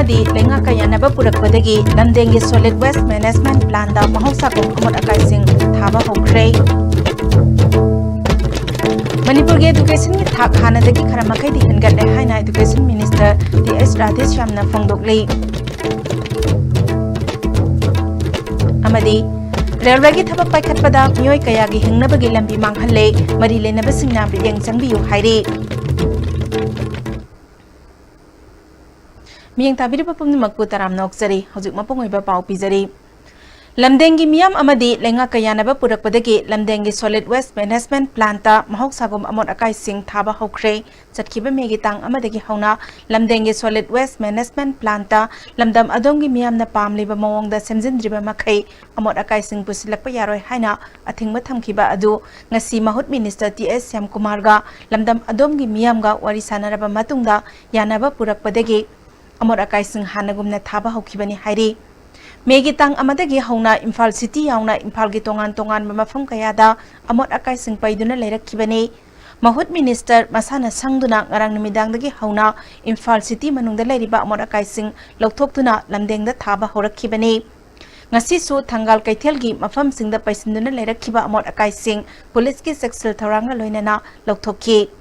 amadi lenga kayanaba purakpadagi lamdengi solid waste management plan da mahausakom amot akai sing thaba hokre Manipur ge education ki thak hanadagi kharamakei di hengat le haina education minister TS Radhesh Shyamna phongdoklei amadi railway ki thabak paikhatpada myoi kaya gi hingnabagi lambi manghalle mari lenaba singna bideng changbiyu hairi Miyang tabiri papumni magpu taram noksari hojik mapung oiba pau pizari lamdengi miyam amadi lenga kayanaba purakpadagi lamdengi solid waste management plan ta mahok sagom amot akai sing thaba hokre chatkiba megi tang amadagi hauna lamdengi solid waste management plan ta lamdam adongi miyam na pamliba mawongda semjindriba makhai amot akai sing pusilakpa yaroi haina athingma thamkiba adu ngasi mahut minister TS Syam Kumar ga lamdam adongi miyam ga wari sanaraba matungda yanaba purakpadagi amot akai sing hanagumna thaba hokibani hairi megi tang amadagi hauna Imphal city yauna Imphal gi tongan mafam kayada amot akai sing paiduna leirakibani mahut minister masana sangduna ngarang numidangdagi hauna Imphal city manungda leiriba amot akai sing lokthokduna lamdengda thaba horakibani ngasi su thangal kaithelgi mafam singda paisinduna leirakhiba amot akai sing police ki sexual tharanga loinana lokthokki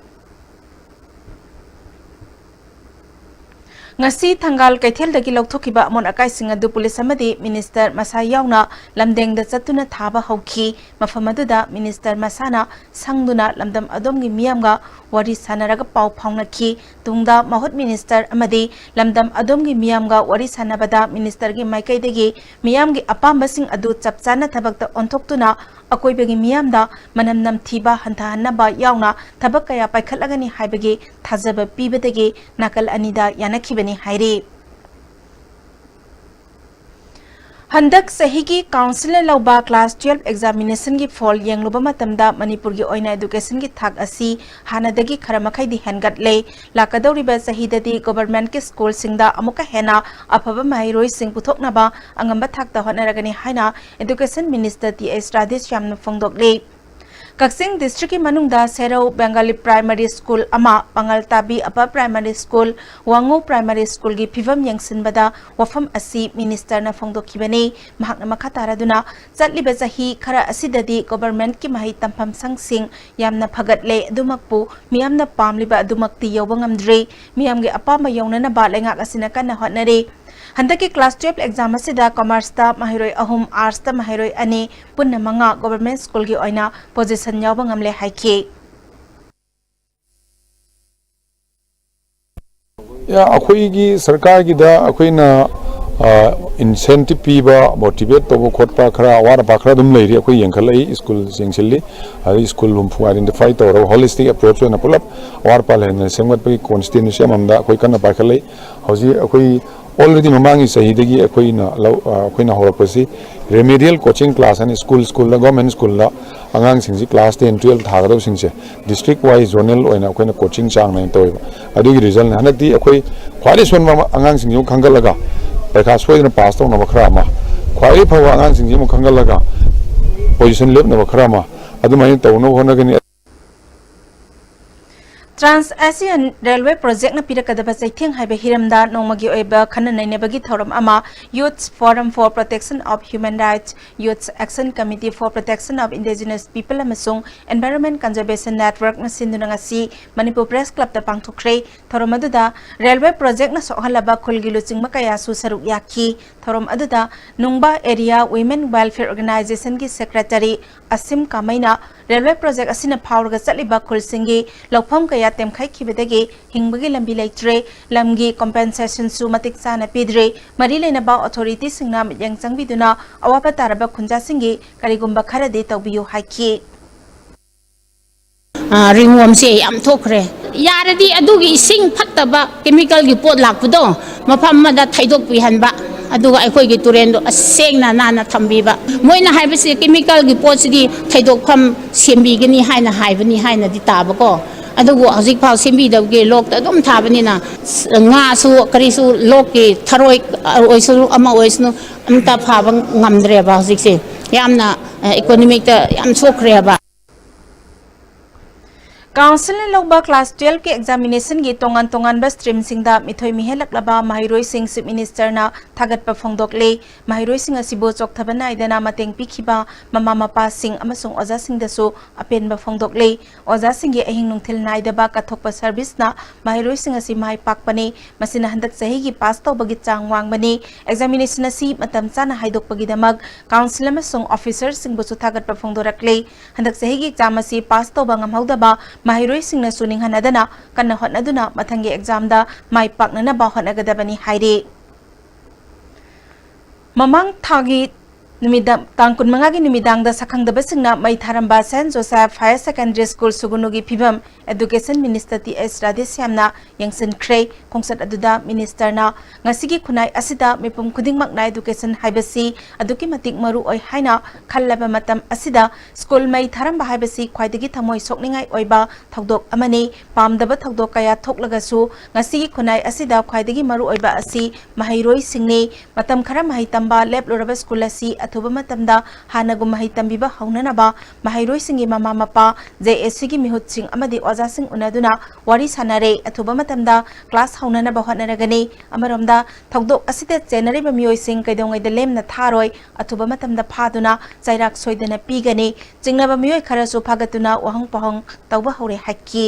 ngasi thangal kaithel dagi lokthokhiba amon akai singa du police amadi minister masa yauna lamdengda chatuna thaba hauki mafamaduda minister masana sangduna lamdam adomgi miyamga wari sanaraga pau phaunaki tungda mahut minister amadi lamdam adomgi miyamga wari sanabada minister gi maikai dagi miyamgi apambasing adu chapchana thabakta onthoktuna akoibagi miyamda manam nam thiba hanthanaba yauna thabak kaya paikhatlagani haibagi thajaba pibadagi nakal anida yanakhibani hairi Handak sahigi council lauba class 12 examination gi fall yengluba matamda Manipur gi oina education gi thak asi hanadagi kharamakhay di hengat le lakadawriba sahidadi government ki school singda amuka hena afaba mairoi sing puthoknaba angamba thakta honaragani haina education minister TS Radhesh Shyamna phongdokle Kaksing district ki manungda Serau Bengali Primary School ama Pangaltabi Upper Primary School Wangu Primary School gi phivam yangsinbada wafam asi minister na phongdokhibani mahakna makataraduna chatliba jahi khara asidadi government ki mahi tampam sangsing yamna phagatle adumakpu miyamna pamliba adumakti yawbangamdre miyamge apama yawnana ba lenga asina kana hotnare Handaki class 12 exam asida commerce ta mahiroi ahum arts ta mahiroi ani punna manga government school gi oina position yawba ngamle haiki ya akhoi gi sarkar gi da akhoi na incentive piba motivate to khotpa khara awar ba khara dum leiri akhoi yengkhalai school jingsilli school lum fu identify to holistic approach na pulap awar pa le semgat pi constituency amda akhoi kana ba khalai hoji akhoi already mamangi sahidagi akoina horakpasi remedial coaching class and school la government school la angang singji class 10 12 thagado singse district wise zonal oina akoina coaching chang na toiba adugi result hanakti akoi khwali sonma angang singju khangalaga paikha soidna pass to na bakhra ma khwali phawa angang singji mu khangalaga position lep na bakhra ma adumai tawno honagani Trans-Asian Railway Project na pirakadaba saitheng haiba hiramda nongmagi oiba khananainebagi thoram ama Youth Forum for Protection of Human Rights, Youth Action Committee for Protection of Indigenous People amasung Environment Conservation Network na sinduna ngasi Manipur Press Club ta pangthokre thoram aduda Railway Project na sohalaba khulgilu chingma kaya su saruk yakhi thoram aduda Nungba Area Women Welfare Organization ki Secretary Asim Kamaina Railway Project asina phawrga chaliba khulsingi lokpham kaya temkhai khibedagi hingbagi lambi leitre lamgi compensation su matik chana pidre mari leina ba authority singna yang changbiduna awapa taraba khunja singi karigumba kharade tawbiyu haiki ringworm se yam thokre yaradi adugi ising phattaba chemical gi pot lakpudo mafam mada thaidok pi hanba aduga aikoi gi turendo asengna nana thambiba moina haibase chemical gi pot sidi thaidok pham sembi gini haina haibani haina di tabako adugu hojik phau sembi dawge lok ta dum thabani na nga su kari su lok ki tharoi oisu ama oisnu amta phaba ngamdre ba hojik se yamna economic ta yam sokre ba Council Loba Class 12 के examination की तोंगान बस stream सिंगदा मिथोई मिहेलक लबा माहिरोई Singh Chief Minister ना थागत पर फोंदोकले माहिरोई Singh असिबो चोकथबना आइदना मतेंग पिखिबा mama Mopa Singh अमसुंग ओजा सिंह दसु open ब फोंदोकले ओजा सिंह के अहिंग नुंथिल नाइदबा कथोकप सर्विस ना माहिरोई सिंह असि माइ पाकपने मसिना हंदक सही की पास तौबगी चांग वांगबने examination असि मतम चाना हाइदोकपगी दमक council अमसुंग officer सिंह बुसु थागत पर फोंदोरकले हंदक सही की एग्जाम असि पास तौबा ngamhaudaba माहिरोई सिंह न सुनिंग हनदना कन्न होटनदुना मथंगे एग्जाम दा माइ पाकनना बा होटनगदबनी हाइरे ममंग थागी Numidang tangkun mangagi numidang da sakang da basingna mai tharamba Saint Joseph Higher Secondary School sugunugi phibam Education Minister T.S. Radhesyamna yangsin khrei khongsat aduda minister na ngasigi khunai asida mipum khudingmak na education haibasi aduki matik maru oi haina khallaba matam asida school mai tharamba haibasi khwaidagi thamoi sokningai oiba thogdok amani pamdaba thogdok kaya thoklagasu ngasigi khunai asida khwaidagi maru oiba asi mahairoi singni matam khara mahai tamba lab loraba school asi अथुबा मतमदा हानगु महै तंबिबा हौननबा माहिरोई सिंगी ममा मपा JSC की मिहुत सिंह अमदी ओजा सिंह उनदुना वारी सानारे अथुबा मतमदा क्लास हौननबा होनरगनी अमरमदा थौदोक असिते चेनरिबा मियोई सिंह कैदोंगैदा लेमना थारोय अथुबा मतमदा फादुना चाइराक सोइदना पीगनी चिंगनबा मियोई खरसु फागतुना वहंग पहंग तौबा हौरे हक्की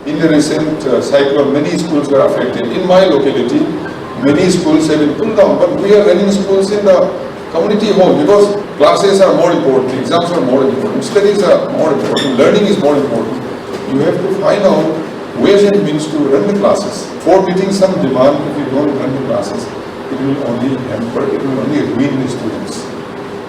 In the recent cyclone, many schools were affected. In my locality, many schools have been pulled down, but we are running schools in the community hall because classes are more important, exams are more important, studies are more important, learning is more important. You have to find out ways and means to run the classes. For meeting some demand, if you don't run the classes, it will only hamper, it will only ruin the students.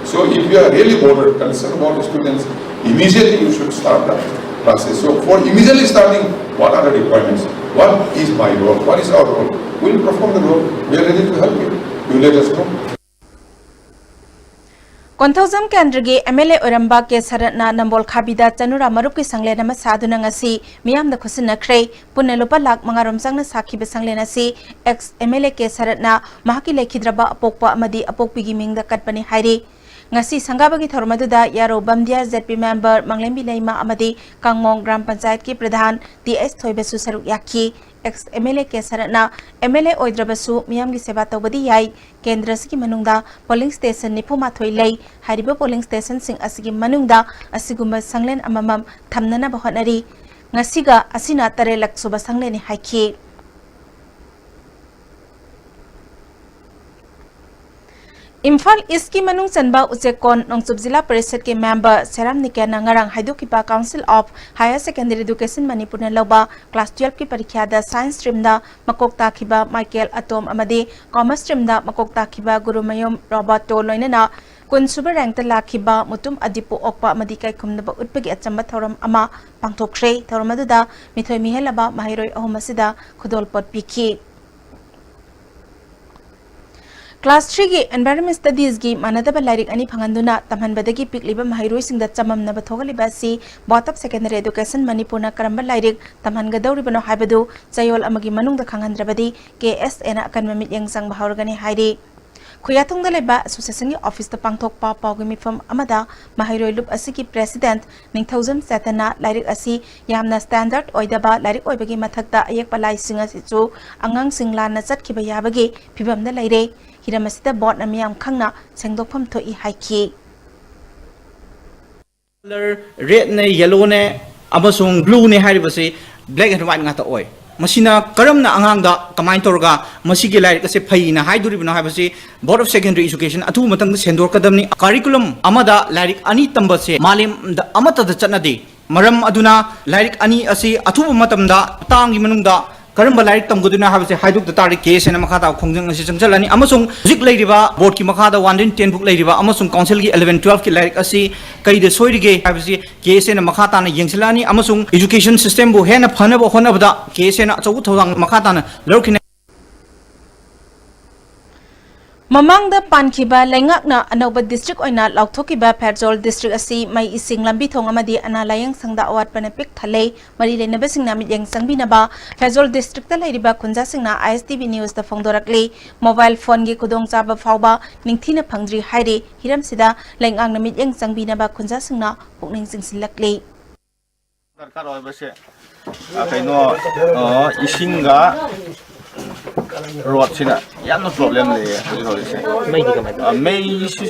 So if you are really bothered, concerned about the students, immediately you should start the classes. So for immediately starting, what are the requirements? What is my role? What is our role? We will perform the role. We are ready to help you. You let us know. Konthozam Kendrigi MLA Oramba ke Saratna Nambol Khabida Chanura Maruki Sanglena Masaduna ngasi miyam da khusina khrei punna lupa lak mangarom sangna sakhi be sanglena si ex MLA ke Saratna mahaki lekhidraba apokpa amadi apokpigi mingda katpani hairi ngasi sangabagi thormaduda yaro bamdia ZP member Manglembi Leima amadi Kangmong Gram Panchayat ki pradhan TS Thoibesu saruk yakhi ex MLA ke Saratna MLA oidrabasu miyam gi seba tawbadi yai Kendra sigi manungda polling station nipuma thoilei hariba polling station sing asigi manungda asiguma sanglen amamam thamnana bahonari ngasiga asina tare laksuba sangleni haiki Imphal East की मनुंग चनबा उचेकोन नोंगचुप जिला परिषद के member सेराम निके नंगरंग हाइदोकिपा council of higher secondary education Manipur ने लौबा क्लास 12 की परीक्षा दा साइंस स्ट्रीम दा मकोक ताखिबा माइकल अटोम अमदी कॉमर्स स्ट्रीम दा मकोक ताखिबा गुरुमयम रोबोटो लोइनना कुनसुब रैंक लाखिबा मुतुम अदिपो ओकपा अमदी kaikumnaba utpagi achamba thoram ama pangthokre thoram aduda mithoi mihelaba mahiroi ahum asida khudol pot pikhi Class 3 की Environment Studies की मानदब लाइरिक अनि फंगंदुना तमहनबदगी पिकलिबा महैरोई सिंगदा चममनब थोगलिबा सी बोर्ड ऑफ सेकेंडरी एजुकेशन मणिपुरना करंबा लाइरिक तमहनगदौरिबनो हाइबदु चयोल अमगी मनुंगदा खंगंद्रबदी KSN अकन मिट यंगसंग बहावरगनी हाइरी खुयाथुंगदा लेबा एसोसिएशन की ऑफिस ता पांगथोकपा पावगी मिफम अमदा महैरोई लुप असि की प्रेसिडेंट निंगथौजम सेतना लाइरिक असि यामना स्टैंडर्ड ओइदबा लाइरिक ओइबगी मथकता अयक पलाई सिंग असिचु अंगांग सिंगलाना चटखिबा याबगी फिबमदा लाइरे हिरामसिदा बोर्ड ना मियाम खंगना सेंगदोकफम थोई हाइकी कलर रेड ने येलो ने अमसुंग ब्लू ने हारिबसे black and white ngata oi masina karamna angangda kamain torga masigi laik ase phaina haiduribna habase board of secondary education athu matang sendor kadamni curriculum amada laik ani tambase malim amata da chanade maram aduna laik ani ase athu matamda tangi manungda करम like तमगुदुना हाबसे हाइदुक दतारि case एना मखादा खोंजंग असि चंगचलानी अमसुंग जिक लैरिबा board की मखादा 110 book लैरिबा अमसुंग council की 11 12 की like असि कइदे सोइरिगे हाबसे case एना मखाता ना यंगसलानी अमसुंग education system बो हेना फनबो होनबदा case एना चौ थौदांग मखाता ना लौखिने Mamangda Pankiba Lengakna Anoba district oina Lauthokiba Pajol district asi mai ising lambi thong amadi analayang sangda awat panepik thale mari lenaba singna mit yang sangbinaba Pajol district ta leiriba kunja singna ISTV news da phongdorakli mobile phone gi kudong chaba phawba ningthina phangdri haire hiram sida lengang na mit yang sangbinaba kunja singna pukning singsilakli दरकार होय बसे कइनो इसिंगा road सिना यामना problem ले होइसे मई issue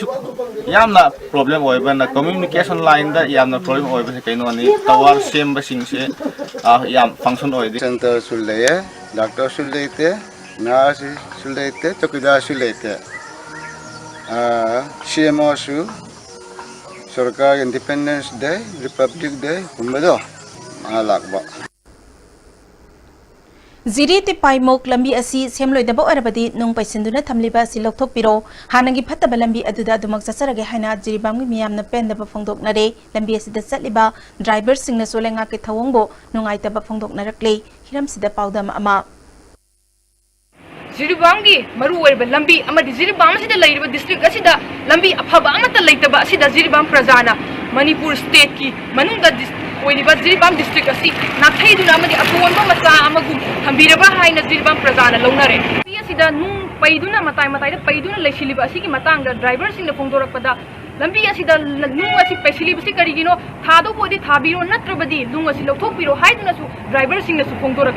यामना problem होय बना communication line दा यामना problem होय बसे कइनो नि टावर सेम बसिंग से याम फंक्शन होय सेंटर सुलेये डॉक्टर सुलेते नर्स सुलेते चौकीदार सुलेते सीएमओ सु सरकार इंडिपेंडेंस डे रिपब्लिक डे कुंबदो लागबा Ziri te paimok lambi asi semloi dabo arabadi nung paisinduna thamliba asi lokthok piro hanagi phattaba lambi aduda dumak sasarage haina jiribamgi miyamna pendaba phongdoknare lambi asida chatliba driver singna solenga ke thawongbo nungaitaba phongdoknarakle hiram sida paudam ama Jiribamgi maru oiba lambi amadi jiribam asida leiriba district asida lambi afaba amata leitaba asida jiribam prajana Manipur state ki manungda oiriba jiribam district asi nakhaiduna amadi aponba macha amagu hambiraba haina jiribam prajana launare asida nung paiduna matai da paiduna leisiliba asigi matangda driver singna phongdorakpada lambi asida nung asi paisiliba si karigino thado bodi thabiro natrabadi nung asi lokthokpiro haiduna su driver singna su phongdorak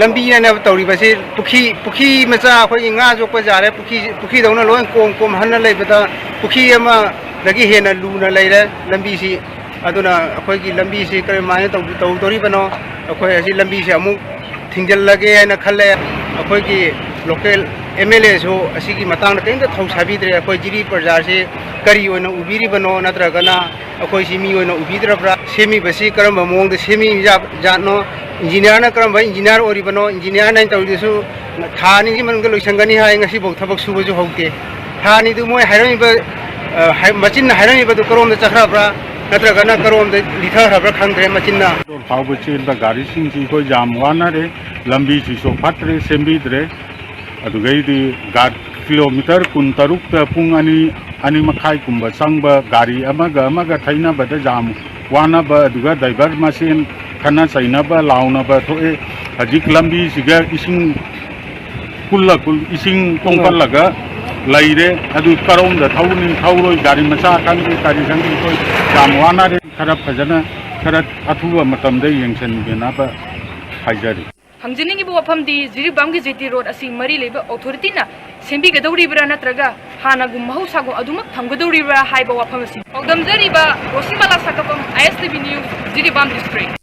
lambi na tawri base pukhi macha khoi nga jokpa jare pukhi dawna loin kom hanna leibada pukhi ama dagi hena luna leire lambi si aduna akhoi gi lambi si kare mai tori bano akhoi asi lambi si amu thingjal lage na khalle akhoi gi local MLA so asi gi matang na kainda thau sabi dre akhoi jiri parjar se kari oina ubiri bano natra gana akhoi si mi oina ubidra pra semi basi karam mong de semi jatno engineer na karam bai engineer ori bano engineer na tawri su thani ji man ga loisangani hai ngasi bok thabak su bu hote thani du moi hairami ba machin na hairami ba du karom da chakra pra natra gana karom da litha ra pra khangre machin na पाव चेल गाड़ी सिंह को जाम वानारे लंबी चीसो फटरे सेंबीद्रे अदुगैदी kilometre कुन तरुक पुंग अनि मखाई कुंब संग गाड़ी अमगा थैनबद जाम वानब अदुगा driver machine खना Zainab लाउनब थोए हजिक लंबी सिगा इसिंग कुल इसिंग तोंपलगा लैरे अदु करोम द थौरोय गाड़ी मचा खांगे गाड़ी संगी को जाम वानारे खरा फजना खरा अथुवा मतमदे यंगसनबेनाबा हाइजरी हमजिनिंगी वफमदी जिरिबामगी जेटी रोड असि मरी लेबा अथॉरिटी ना सेंबिगदौरिब्रा नत्रगा हानागुम महौसागु अदुमक थंगदौरिब्रा हाइबा वफम असि औदमजरिबा रोसिमला सकपम ISTV news Jiribam district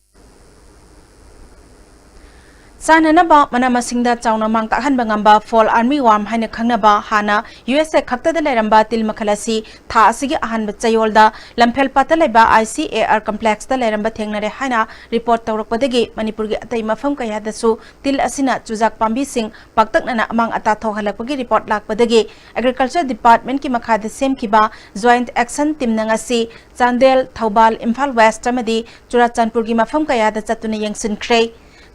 Sananaba manamasinda chauna mangtakhanba ngamba fall army worm haina khangnaba hana USA khaktada leramba til makhalasi tha asigi ahanba chayolda lamphel patalaiba ICAR complex da leramba thengnare haina report tawrakpadagi Manipur gi atai mafam kaya dasu til asina chujak pambi sing paktaknana amang ata thohalakpagi report lakpadagi agriculture department ki makhada semkiba joint action team nangasi Chandel Thobal Imphal West amadi Churachandpur gi mafam kaya da chatuna yangsin khrei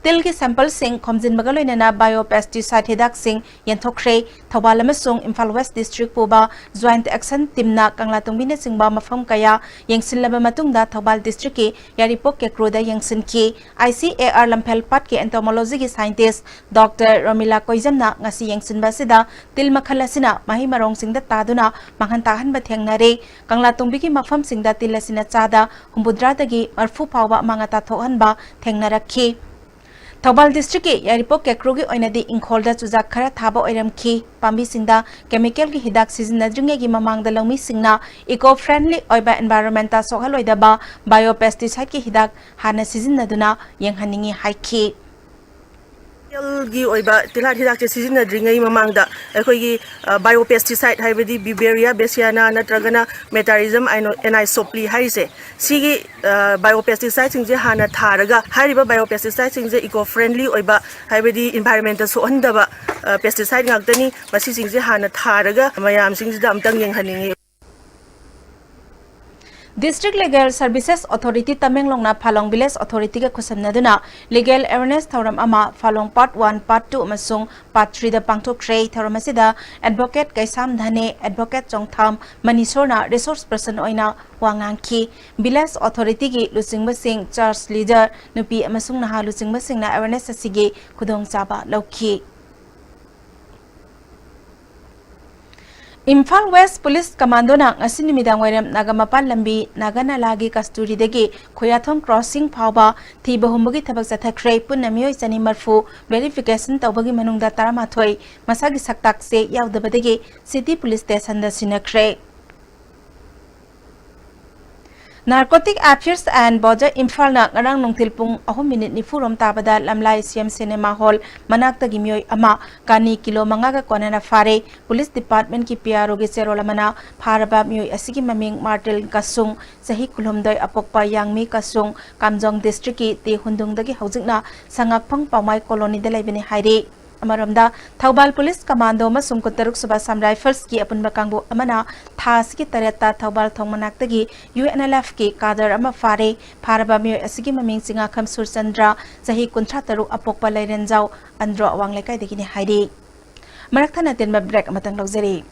Til ki sample sing khomjin bagaloinana biopesticide hidak sing yanthokre Thobal amasung Imphal West district puba joint action teamna kangla tungbina singba mafam kaya yangsinlaba matungda Thobal district ki yaripok ke kroda yangsin ki ICAR lamphel pat ki entomology ki scientist Dr. Romila Koijamna ngasi yangsinba sida til makhalasina mahi marong singda taduna manghantahan ba thengnare kangla tungbi ki mafam singda tilasina chada humbudra dagi marfu pawba mangata thohanba thengnarakhi Thobal district ki yaripok kekrogi oinadi ingkholda chujak khara thaba oiramkhi pambi singda chemical ki hidak sizinadringe gi mamangda longmi singna eco friendly oiba environment ta sohaloidaba biopesticide ki hidak hana sizinaduna yenghaningi haikhi gi oiba tilhar hidak che sizinadringai mamangda akhoi biopesticide haibadi Biberia basiana natragana metarism anisopli haise sigi biopesticide singje hana tharaga hariba biopesticide singje eco friendly oiba haibadi environment so handaba pesticide ngaktani masi singje hana tharaga mayam singje amtang yenghaningi District Legal Services Authority Tamenglongna Phalong Village Authority ka khusamnaduna Legal Awareness Thoram ama Phalong Part 1 Part 2 amasung Part 3 da pangthokre thoram asida Advocate Kaisam Dhane Advocate Chongtham Manisorna Resource Person oina wangangki Village Authority ki lusingba sing Church Leader nupi amasung naha lusingba singna awareness asigi khudong chaba lokhi Imphal West Police Commando na ngasi numidang wairam Nagamapal lambi Naganalagi Kasturi degi Khoyathom Crossing phauba thiba humbagi thabak sathakre punna mioi chani marfu verification tawbagi manungda taramathoi masagi saktak se yaudabadegi City Police Station da sinakre. Narcotic Affairs and Border Imphal na ngarang nungtilpung 2 minute ni furom tabada lamlai CM Cinema Hall manakta gimyoy ama kani kilo mangaga konana fare Police Department ki PRO gi serolamana pharaba myoy asigi maming Martel Kasung sahi kulhomdoi apokpa yangmi Kasung Kamjong District ki te hundung dagi haujikna sangakphang paumai colony da laibani haire. Amaramda Thaubal Police Commando masung kutaruk suba sam rifles ki apunba kangbu amana thas ki tareta Thaubal thongmanaktagi UNLF ki kadar ama fare pharaba myoy asigi maming singa kham surchandra sahi kunthra taruk apokpa lairenjau andro awang lekai degi ni haide marakthana tenma break amatang logzeri.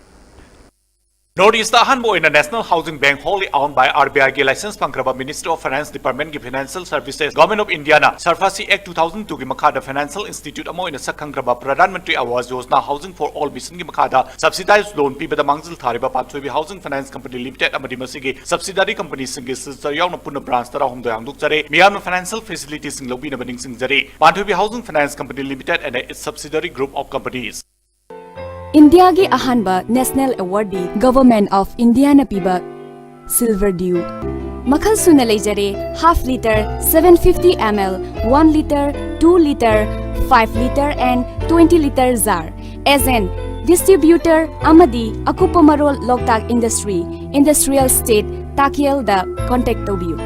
Notice the Hanbo in a National Housing Bank wholly owned by RBI ki license pangraba Ministry of Finance Department ki Financial Services Government of India na Sarfasi Act 2002 ki makhada Financial Institute amo in a sakhangraba Pradhan Mantri Awas Yojana Housing for All mission ki makhada subsidized loan pi bada mangzil thariba Panthoibi Housing Finance Company Limited amadi masigi subsidiary company singi sister yauna punna branch tara humdo yangduk jare miyam financial facilities sing lobi na baning sing jare Panthoibi Housing Finance Company Limited and its subsidiary group of companies. India gi ahanba National Awardee Government of India na piba Silver Dew Makhal suna leijare half liter 750 ml 1 liter 2 liter 5 liter and 20 liter jar as an distributor amadi akupamarol Loktak Industry Industrial State Takiel da contact tobiu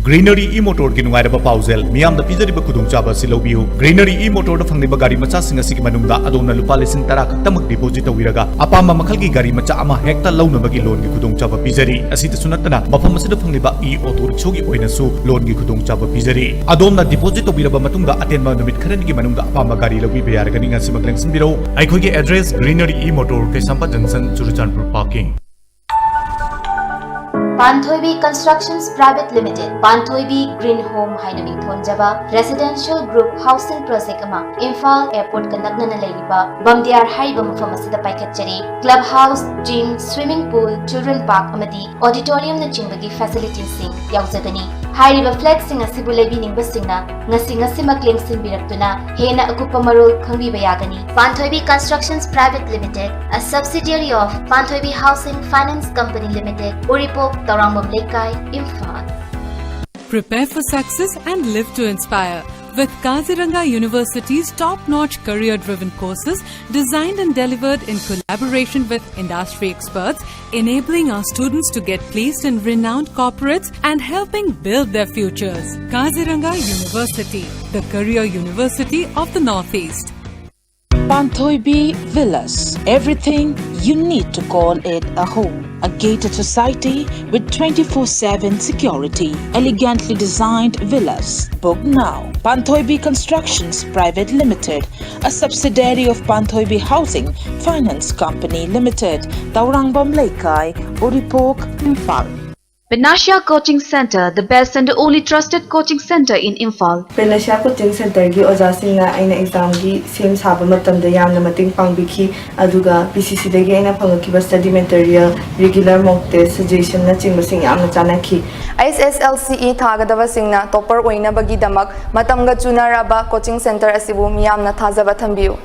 Greenery e-motor ki nungairaba pausel miyam da pizariba khudungchaba silobihu Greenery e-motor da phangniba gari macha singa sigi manungda adona lupa lesing tara khaktamak deposit tawiraga apama makhalgi gari macha ama hekta launabagi loan ki khudungchaba pizari asita sunatana mafam asida phangniba e-auto rickshaw oina su loan ki khudungchaba pizari adomna deposit tawiraba matungda atenma numit kharani ki manungda apama gari lawi bayarga ninga simakleng simbiro aikhogi address Greenery e-motor Kaisamba Junction Churuchanpur parking Panthoibi Constructions Private Limited, Panthoibi Green Home Hainaming Thonjaba, Residential Group Housing Project Ama, Imphal Airport Kanakna Laiba, Bamdiar Haiba Mufamasida Paikachari, Clubhouse, Gym, Swimming Pool, Children Park Amadi, Auditorium na Chimbagi Facilities Sing, Yauzagani. Hairiba flag sing asibu lebining basingna, ngasi makling sinbiraktuna, hena akupamarul khangbi bayagani. Panthoibi Constructions Private Limited, a subsidiary of Panthoibi Housing Finance Company Limited, Uripok, Taurangmam Lekai, Imphal. Prepare for success and live to inspire with Kaziranga University's top-notch career-driven courses designed and delivered in collaboration with industry experts, enabling our students to get placed in renowned corporates and helping build their futures. Kaziranga University, the career university of the Northeast. Panthoibi Villas, everything you need to call it a home. A gated society with 24/7 security. Elegantly designed villas. Book now. Panthoibi Constructions Private Limited, a subsidiary of Panthoibi Housing Finance Company Limited, Taurangbam Lekai, Uripok, Imphal. Penasha Coaching Center, the best and only trusted coaching center in Imphal. Penasha Coaching Center gi oja singna aina exam gi sem saba matamda yamna mating pangbiki aduga PCC dagi aina phangaki study material regular mock test suggestion na chingba sing yamna chanaki. SSLCE thagadaba singna topper oina bagi damak matamga chunaraba coaching center asibu miyamna thajaba thambiu.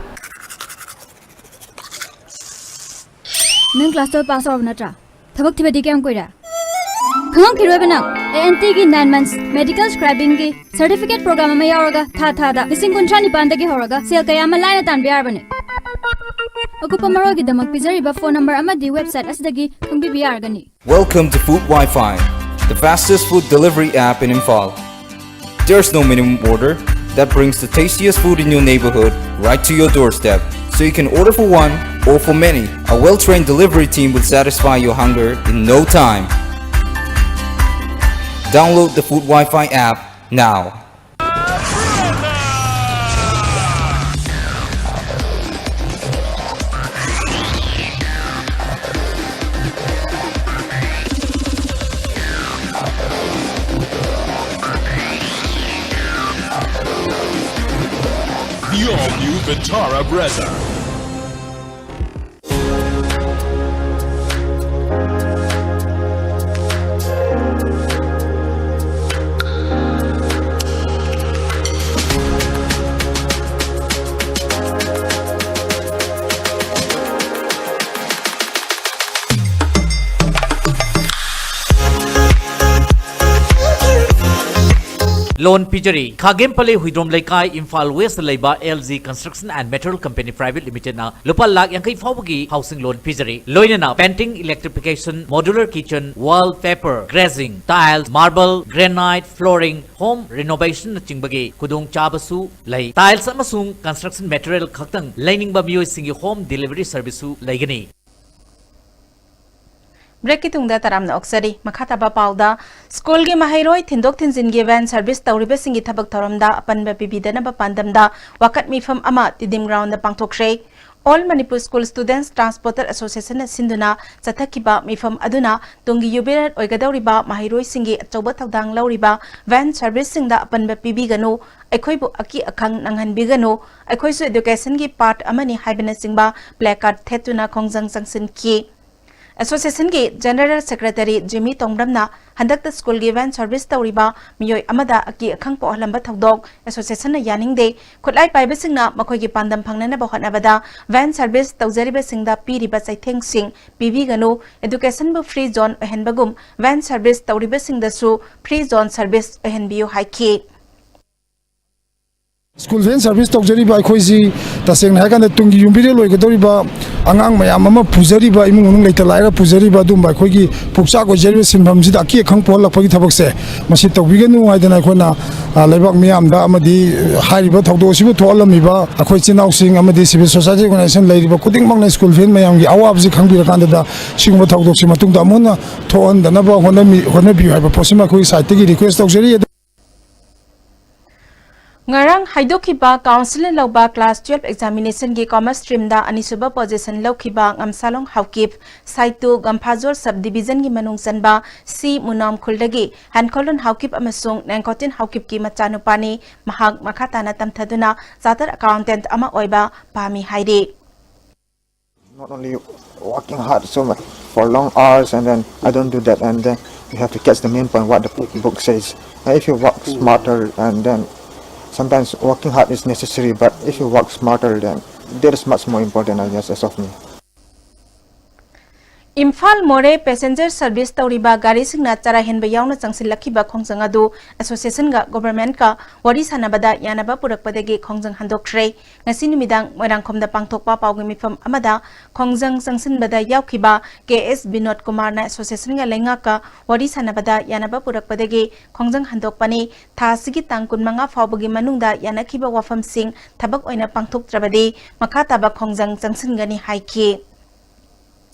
Nang class 12 pass out natra. Thabak thibadi kyam koira? Khang kirobena ANT gi 9 months medical scribing gi certificate program ma yauraga tha da lising kunchani pandagi horaga sel kayama laina tan biar bane akupamaro gi damak pizariba phone number amadi website asdagi khangbi biar gani. Welcome to Food Wi-Fi, the fastest food delivery app in Imphal. There's no minimum order that brings the tastiest food in your neighborhood right to your doorstep, so you can order for one or for many. A well-trained delivery team will satisfy your hunger in no time. Download the Food Wi-Fi app now. The all-new Vitara Brezza. Loan Pijari, Khagempale Huidrom Laikai, Imphal West Laiba, LZ Construction and Material Company Private Limited na Lupa Lak Yankai Fawagi Housing Loan Pijari. Loinana, painting, electrification, modular kitchen, wallpaper, grazing, tiles, marble, granite, flooring, home renovation na Chingbagi, Kudung Chabasu, Lay, tiles amasung construction material Kaktang, Lining Babio Singi home delivery service Laigani. Break itungda taramna oksari makhataba pauda school gi mahairoi thindok thinjin gi van service tawribe singi thabak thoramda apanba pibidana ba pandamda wakat mifam ama tidim ground da pangthokre All Manipur School Students Transporter Association na sinduna chathakiba mifam aduna tungi yubirat oigadawriba mahairoi singi achauba thawdang lawriba van service singda apanba pibiganu aikhoibu aki akhang nanghanbiganu aikhoisu education gi part amani haibana singba placard thetuna khongjang sangsin ki Association ki General Secretary Jimmy Tongbramna handakta school gi van service tawriba miyoi amada aki akhang po halamba thodok association na yaning de khutlai paiba singna makhoi gi pandam phangnana ba hotnabada van service tawjariba singda piriba chaitheng sing pibi ganu education bu free zone ahenbagum van service tawriba singda su free zone service ahenbiu haiki School van service tawjariba akhoi taseng na kan tungi yumbire loigadoriba angang mayam ama pujariba imung unung leita laira pujariba dum ba khoi gi puksa ko jeriba sinbam ji da ki khang pol lakpagi thabak se masi tawbiganu aidana khona leibak miyam da amadi hariba thawdo sibu tholam miba akhoi chinau sing amadi civil society organization leiriba kuding mang na school van mayam gi awab ji khangbira kan da singba thawdo si matung da mona thon da na ba hona bi haiba posima khoi site gi request tawjari Ngarang haidokiba council lauba class 12 examination gi commerce stream da anisuba position laukiba ngamsalong haukip saitu gampazor subdivision gi manung sanba C munam khuldagi hankolon haukip amasung nangkotin haukip ki machanupani mahak makhatana tamthaduna zatar accountant ama oiba pami haide Not only working hard so much for long hours and then I don't do that and then you have to catch the main point what the book says. If you work smarter and then sometimes working hard is necessary, but if you work smarter, then that is much more important, I guess, as of me. Imphal More passenger service tawriba gari singna chara henba yauna changsil lakhiba khongjang adu association ga government ka wari sanabada yanaba purakpadagi khongjang handoktre ngasi numidang moirangkhomda pangthokpa pawgi mifam amada khongjang changsinbada yaukhiba KS Binod Kumar na association ga lenga ka wari sanabada yanaba purakpadagi khongjang handokpani thasigi tangkun manga fawbagi manungda yanakhiba wafam sing thabak oina pangthoktrabadi makhataba khongjang changsingani haiki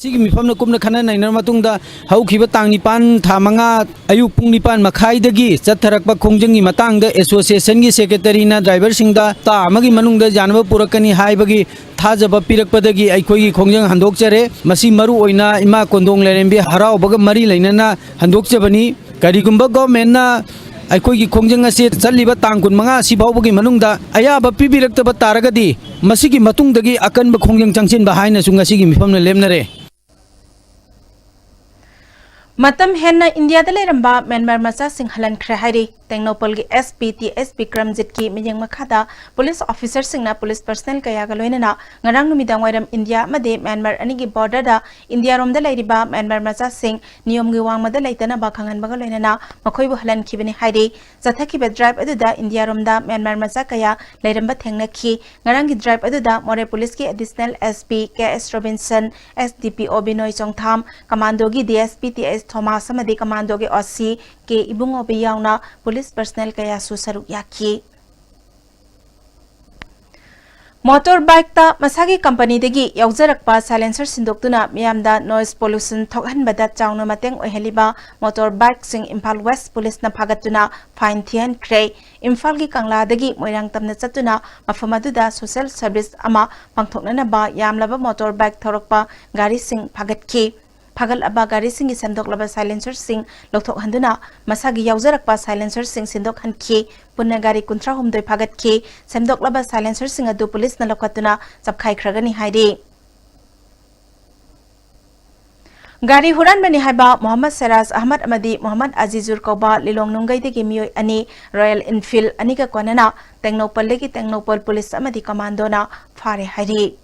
Sigi mifam na kumna khana nainar matungda haukiba tang nipan thamanga ayuk pung nipan makhai dagi chatharakpa khongjanggi matangda association gi secretary na driver singda ta amagi manungda janaba purakani haibagi thajaba pirakpadagi aikoi gi khongjang handokchare masi maru oina ima kondong lerembi harau baga mari lainana handokchabani karigumba government na aikoi gi khongjang ase chaliba tangkun manga si bawbagi manungda ayaba pibirakta taragadi masigi matungdagi akanba khongjang changchin ba haina sunga sigi mifam na lemnare Matam henna India da leramba Myanmar macha sing halan khre hairi Tengnopol gi SP Kramjit ki miyang makhada police officer singna police personnel kaya ga loinana ngarang numidang wairam India made Myanmar ani gi border da India rom da lairiba Myanmar macha sing niyom gi wang mada laitana ba khangan ba ga loinana makhoi bu halan khibini hairi jathaki be drive adu da India rom da Myanmar macha kaya lairamba thengna khi ngarang gi drive adu da more police ki additional SP KS Robinson SDPO Binoy Chongtham commando gi DSP TS Thomas amadi commando gi OC ke ibungo be yauna police personnel kaya susaruk yaki motorbike ta masagi company degi yaujarakpa silencer sindoktuna miyamda noise pollution thokhanbada chawna mateng oheliba motorbike sing Imphal West police na phagatuna fine thian kre Imphal gi kangla degi moirang tamna chatuna mafamaduda social service ama pangthoknana ba yamlaba motorbike thorokpa gari sing phagatki Pagal aba gari singi sendok laba silencer sing lokthok handuna masagi yaujarakpa silencer sing sindok hanki punna gari kuntra humdoi pagat ki sendok laba silencer sing adu police na lokatuna sapkhai khragani haidi Gari huran bani haiba Muhammad Seraz Ahmad Amadi Muhammad Azizur Kauba Lilong Nungai de Gimio ani Royal Enfield ani ka kwanana Tengnopal legi Tengnopal police Amadi commando na fare haidi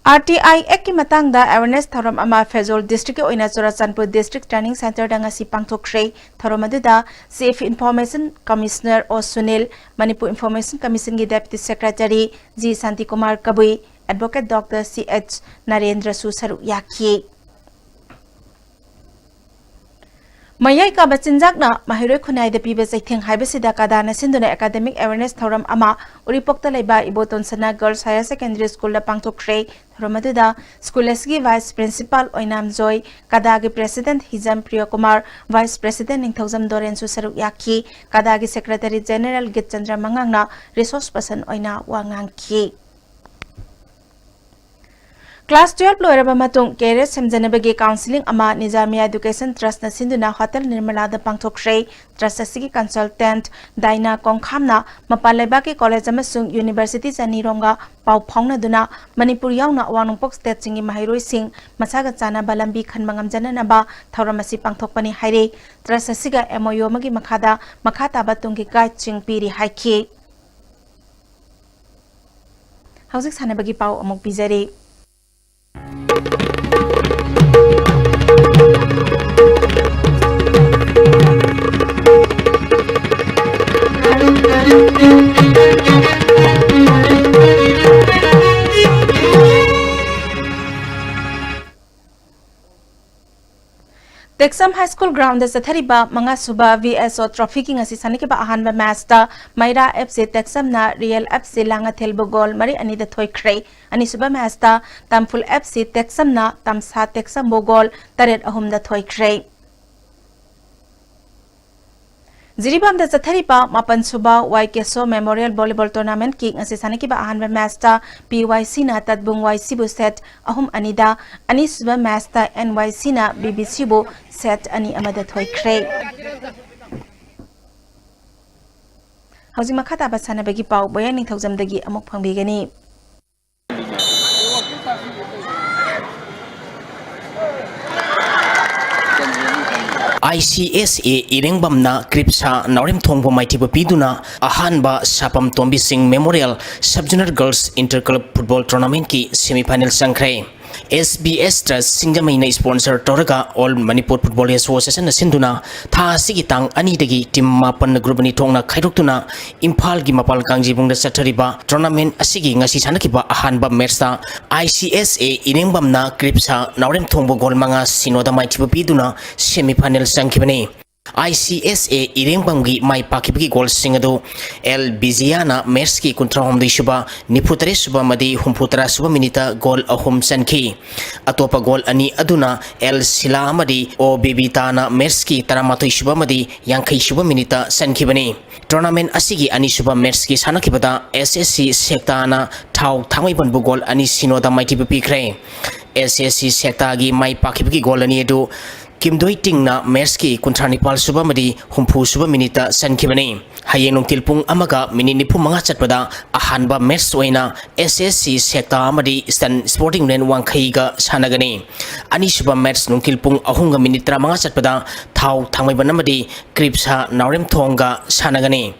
RTI Eki Matangda Awareness Thoram Ama Fezol District Oina Churachandpur District Training Center Danga si pangthokre thoram aduda Safe Information Commissioner O Sunil, Manipur Information Commission gi Deputy Secretary G Santi Kumar Kabui, Advocate Dr. CH Narendra Susaru Yaki. Mayai ka bachinjak na mahiroi khunai de pibe saitheng haibasida kadana sinduna academic awareness thoram ama uripokta leiba iboton sana girls higher secondary school la pangthokre thoramatuda school SG vice principal oinam joy kadagi president Hizam Priya Kumar vice president Ningthaujam Doren Susaru Yaki kadagi secretary general Git Chandra Mangangna resource person oina wangangki. Class 12 loiraba matung career semjanabagi counseling ama Nizamia Education Trust na sinduna Hotel Nirmala da pangthokre trust asigi consultant Daina Kongkhamna mapalebaki college amasung university janironga pau phongna duna Manipur yauna wanungpok state singi mahiroi sing masaga chana balambi khanmangam jananaba thauramasi pangthokpani haire trust asiga MOU magi makhada makhata batungi guide ching piri haiki. Hausik sanabagi pau amok bizari. Texam High School ground da sathariba manga suba VSO trophy ki ngasi saniki ba ahanba match da Maira FC Texam na Real FC langa thelbo gol mari ani da thoikre ani suba match da Tamful FC Texam na Tamsa Texam bo gol taret ahum da thoikre. Jiribam da sathariba mapan suba YKSO Memorial Volleyball Tournament ki ngasi saniki ba ahanba match da PYC na tatbung YC bu set ahum anida ani suba match da NYC na BBC bu set ani amada thoikre. Hauji makhata basana bagi pau boya Ningthaujam dagi amok phangbigani. ICSA Irengbamna Kripsa Naurim Thongbo Maitiba Piduna Ahanba Sapam Tombi Singh Memorial Sub-Junior Girls Interclub Football Tournament ki semi-final sangkre. SBS Trust Singjamaina sponsor Toraga All Manipur Football Association Sinduna Tha Sigi Tang Ani Dagi Team Mapan Group ni Thongna Khaidoktuna Imphal gi Mapal Kangjibung da Sathariba Tournament Asigi ngasi sanakiba Ahanba Matchta ICSA Irengbamna Kripsa Naurim Thongbo Gol Manga Sinoda Maitiba Piduna semi-final sangkibani. ICSA Irengbamgi Mai Pakibgi Gol Singado El Biziana Merski Kuntrahom di Shuba Niputare Suba Madi Humputara Suba Minita Gol Ahum Sanki Atopa Gol Ani Aduna El Sila Madi O Bibitana Merski Taramato Shuba Madi Yankai Shuba Minita Sankibani Tournament Asigi Ani Suba Merski Sanakibata SSC Sektana Tau Tangaiban Bugol Ani Sinoda Maiti Pikre SSC Sektagi Mai Pakibgi Gol Ani Edu Kim Doiting na Merski Kuntranipal Suba Madi Humpu Suba Minita Sankibani Hayenung Tilpung Amaga Mininipu Manga Chatpada Ahanba Match Oina SSC Sekta Amadi Stan Sporting Ren Wangkaiga Sanagani Ani Suba Match Nung Tilpung Ahunga Minitra Manga Chatpada Thau Thangmaiban Amadi Kripsa Naurim Thonga Sanagani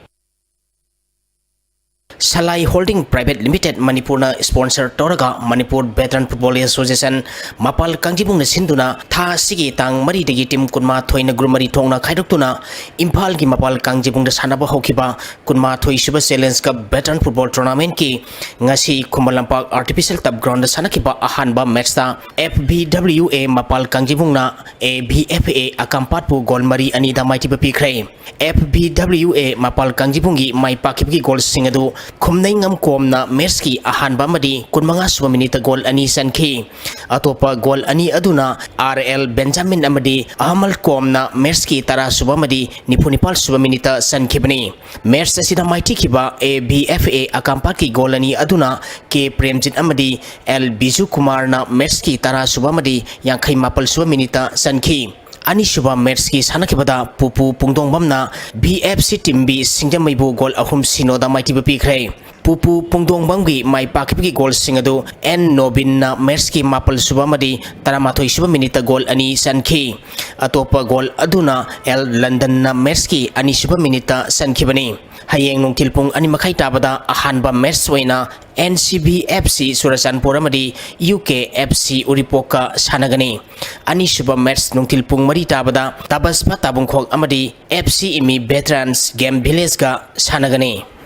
Salai Holding Private Limited Manipur na sponsor Toraga Manipur Veteran Football Association Mapal Kangjibung na sinduna Tha Sigi Tang Mari Dagi Team Kunma Thoi na Grumari Thongna Khaidoktuna Imphal gi Mapal Kangjibung da sanaba hokiba Kunma Thoi Suba Challenge Cup Veteran Football Tournament ki ngasi Kumalampak Artificial Turf Ground da sanakiba ahanba match ta FBWA Mapal Kangjibung na ABFA Akampatpu Gol Mari ani da maiti pikre FBWA Mapal Kangjibung gi mai pakibgi gol singadu Kumnai ngam komna Merski ahanba madi kunmanga suba minita gol ani sanki atopa gol ani aduna RL Benjamin amadi amal komna Merski tara suba madi nipunipal suba minita sankibani Mers asida maiti kiba ABFA akampaki gol ani aduna K Premjit amadi L Biju Kumar na Merski tara suba madi yankai mapal suba minita sanki Ani Suba Merski Sanakibada Pupu Pungdongbamna BFC Timbi Singjamaibu Gol Ahum Sinoda Maiti Pikre Pupu Pungdongbamgi Mai Pakipki Gol Singadu N Nobin na Merski Mapal Subamadi Taramatoi Suba Minita Gol Ani Sanki Atopa Gol Aduna L London na Merski Ani Suba Minita Sankibani hayeng nungtil pung ani makai tabada ahanba match oina NCB FC Surachanpur amadi UK FC Uripoka sanagani ani suba match nungtil pung mari tabada Tabaspa Tabungkhok amadi FC Imi Veterans Game Village ga sanagani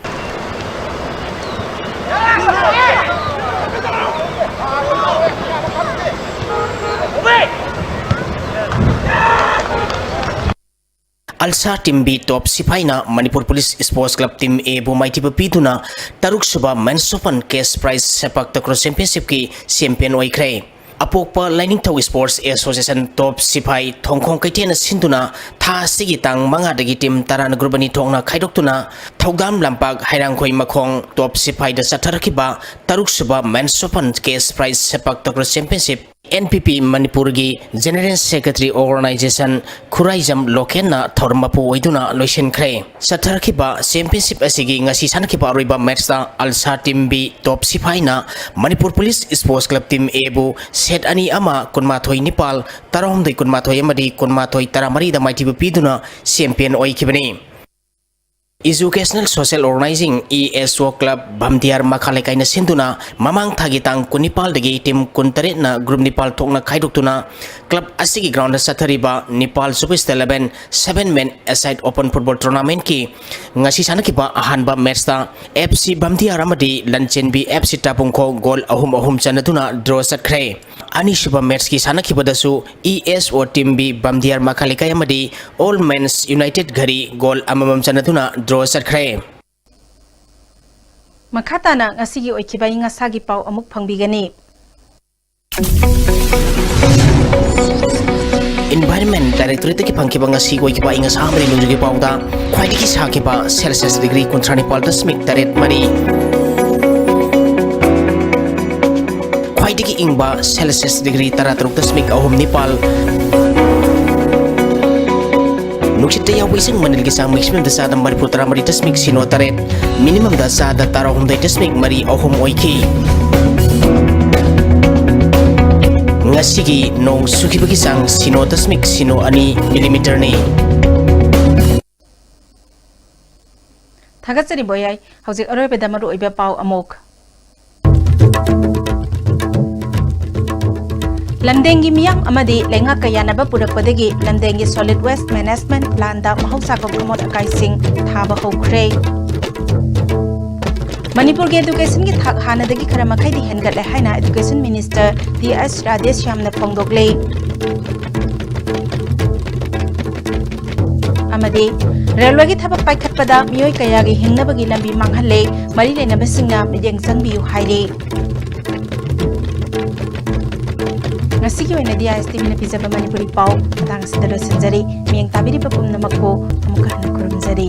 Alsa Team B Top Sipaina Manipur Police Sports Club Team A Bumaiti Piduna Taruk Suba Men's Open Case Prize Sepak Takraw Championship ki champion oikre Apokpa Lining Tow Sports Association Top Sipai Thongkhong Kaitena Sinduna Tha Sigi Tang Manga Dagi Team Tarana Grubani Thongna Khaidoktuna Thaugam Lampag Hairangkhoi Makhong Top Sipai da Satharakiba Taruk Suba Men's Open Case Prize Sepak Takraw Championship NPP Manipur gi General Secretary Organization Khuraijam Lokena Thormapu oiduna loisen khre Satharakiba Championship asigi ngasi sanakiba roiba match da Alsa Team B Top Sipaina Manipur Police Sports Club Team A bu set ani ama kunmathoi Nepal tarahumdai kunmathoi amadi kunmathoi taramari da maiti piduna champion oikibani Educational Social Organizing ESO Club Bamdiar Makhalekai na sinduna mamang thagitang kunipal dagi team kuntare na group Nepal thokna khaidoktuna club asigi ground sathariba Nepal Super 11 7-man aside open football tournament ki ngasi sanakiba ahanba match ta FC Bamdiar amadi Lanchenbi FC Tapungkho goal ahum chanaduna draw sakhre ani shuba match ki sanakiba dasu ESO team B Bamdiar Makhalekai amadi All Men's United Gari goal amamam chanaduna draw sakhre Makhatana ngasigi oikibai ngasagi pau amuk phangbigani Environment Directorate ki phangkiba ngasi oikiba inga samri lungjugi pauda khwaidiki sakiba Celsius degree kontrani paltasmik taret mari khwaidiki ingba Celsius degree taratruk tasmik ahum Nepal Nuksita yaw isang manil kisang maximum da sada mari putara mari tasmik sino taret minimum da sada tarahum da tasmik mari ahum oiki ngasigi nong suki bagisang sino tasmik sino ani millimeter ni Thagatsari boyai hojik aroi bedamaru oiba pau amok Lamdengi miyam amadi lenga kayanaba purakpadagi Lamdengi Solid Waste Management Plan da mahausa ko promote akai sing thaba hokre Manipur ge education gi thak hanadagi kharama khaidi hengat le haina Education Minister DS Rajesh Shyamna phongdogle amadi railway gi thaba paikhatpada miyoi kaya gi hingnabagi lambi manghalle mari lenaba singna mijeng sangbiu haire Ngasigi oina dia estimina pizaba Manipuri pau tang sidalo sanjari miyang tabiri papum namakko amuka hana kurum jari